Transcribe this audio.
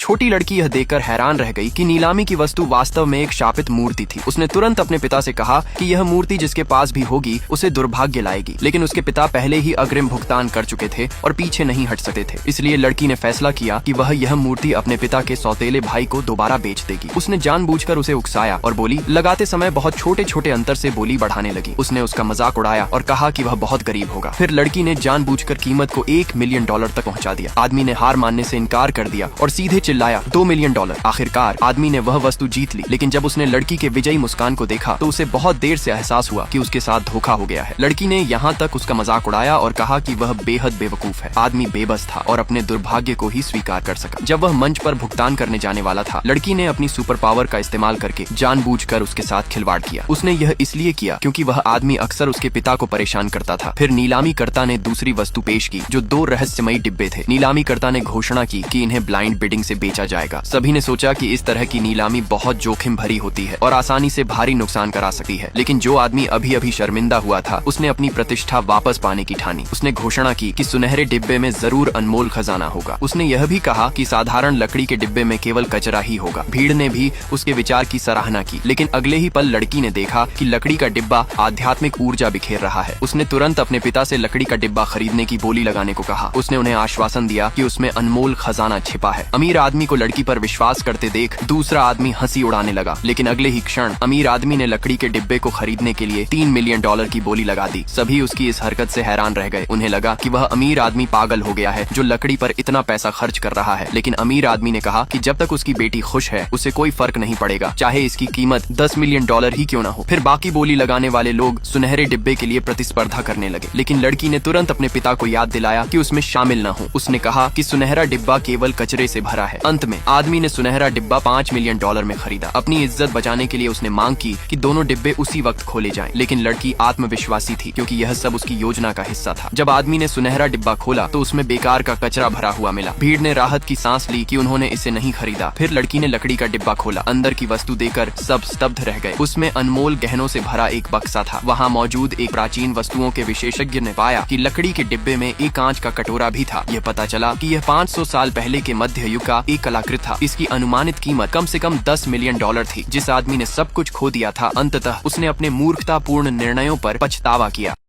छोटी लड़की यह देखकर हैरान रह गई कि नीलामी की वस्तु वास्तव में एक शापित मूर्ति थी। उसने तुरंत अपने पिता से कहा कि यह मूर्ति जिसके पास भी होगी उसे दुर्भाग्य लाएगी, लेकिन उसके पिता पहले ही अग्रिम भुगतान कर चुके थे और पीछे नहीं हट सकते थे। इसलिए लड़की ने फैसला किया कि वह यह मूर्ति अपने पिता के सौतेले भाई को दोबारा बेच देगी। उसने जानबूझकर उसे उकसाया और बोली लगाते समय बहुत छोटे छोटे अंतर से बोली बढ़ाने लगी। उसने उसका मजाक उड़ाया और कहा कि वह बहुत गरीब होगा। फिर लड़की ने जानबूझकर कीमत को $1 मिलियन तक पहुंचा दिया। आदमी ने हार मानने से इनकार कर दिया और सीधे चिल्लाया $2 मिलियन। आखिरकार आदमी ने वह वस्तु जीत ली, लेकिन जब उसने लड़की के विजयी मुस्कान को देखा तो उसे बहुत देर से एहसास हुआ कि उसके साथ धोखा हो गया है। लड़की ने यहाँ तक उसका मजाक उड़ाया और कहा कि वह बेहद बेवकूफ है। आदमी बेबस था और अपने दुर्भाग्य को ही स्वीकार कर सका। जब वह मंच पर भुगतान करने जाने वाला था, लड़की ने अपनी सुपर पावर का इस्तेमाल करके जानबूझकर उसके साथ खिलवाड़ किया। उसने यह इसलिए किया क्योंकि वह आदमी अक्सर उसके पिता को परेशान करता था। फिर नीलामी कर्ता ने दूसरी वस्तु पेश की जो 2 रहस्यमयी डिब्बे थे। नीलामी कर्ता ने घोषणा की कि इन्हें ब्लाइंड बिडिंग से बेचा जाएगा। सभी ने सोचा कि इस तरह की नीलामी बहुत जोखिम भरी होती है और आसानी से भारी नुकसान करा सकती है, लेकिन जो आदमी अभी अभी शर्मिंदा हुआ था उसने अपनी प्रतिष्ठा वापस पाने की ठानी। उसने घोषणा की कि सुनहरे डिब्बे में जरूर अनमोल खजाना होगा। उसने यह भी कहा कि साधारण लकड़ी के डिब्बे में केवल कचरा ही होगा। भीड़ ने भी उसके विचार की सराहना की, लेकिन अगले ही पल लड़की ने देखा कि लकड़ी का डिब्बा आध्यात्मिक ऊर्जा बिखेर रहा है। उसने तुरंत अपने पिता से लकड़ी का डिब्बा खरीदने की बोली लगाने को कहा। उसने उन्हें आश्वासन दिया कि उसमें अनमोल खजाना छिपा है। अमीर आदमी को लड़की पर विश्वास करते देख दूसरा आदमी हंसी उड़ाने लगा, लेकिन अगले ही क्षण अमीर आदमी ने लकड़ी के डिब्बे को खरीदने के लिए $3 मिलियन की बोली लगा दी। सभी उसकी इस हरकत से हैरान रह गए। उन्हें लगा कि वह अमीर आदमी पागल हो गया है जो लकड़ी पर इतना पैसा खर्च कर रहा है, लेकिन अमीर आदमी ने कहा कि जब तक उसकी बेटी खुश है उसे कोई फर्क नहीं पड़ेगा, चाहे इसकी कीमत $10 मिलियन ही क्यों ना हो। फिर बाकी बोली लगाने वाले लोग सुनहरे डिब्बे के लिए प्रतिस्पर्धा करने लगे, लेकिन लड़की ने तुरंत अपने पिता को याद दिलाया कि उसमें शामिल न हो। उसने कहा कि सुनहरा डिब्बा केवल कचरे से भरा है। अंत में आदमी ने सुनहरा डिब्बा $5 मिलियन में खरीदा। अपनी इज्जत बचाने के लिए उसने मांग की कि दोनों डिब्बे उसी वक्त खोले जाएं, लेकिन लड़की आत्मविश्वासी थी क्योंकि यह सब उसकी योजना का हिस्सा था। जब आदमी ने सुनहरा डिब्बा खोला तो उसमें बेकार का कचरा भरा हुआ मिला। भीड़ ने राहत की सांस ली कि उन्होंने इसे नहीं खरीदा। फिर लड़की ने लकड़ी का डिब्बा खोला। अंदर की वस्तु देखकर सब स्तब्ध रह गए। उसमें अनमोल गहनों से भरा एक बक्सा था। वहाँ मौजूद एक प्राचीन वस्तुओं के विशेषज्ञ ने पाया कि लकड़ी के डिब्बे में एक कांच का कटोरा भी था। यह पता चला कि यह 500 साल पहले के मध्य युग का एक कलाकृत था। इसकी अनुमानित कीमत कम से कम $10 मिलियन थी। जिस आदमी ने सब कुछ खो दिया था, अंततः उसने अपने मूर्खतापूर्ण निर्णयों पर पछतावा किया।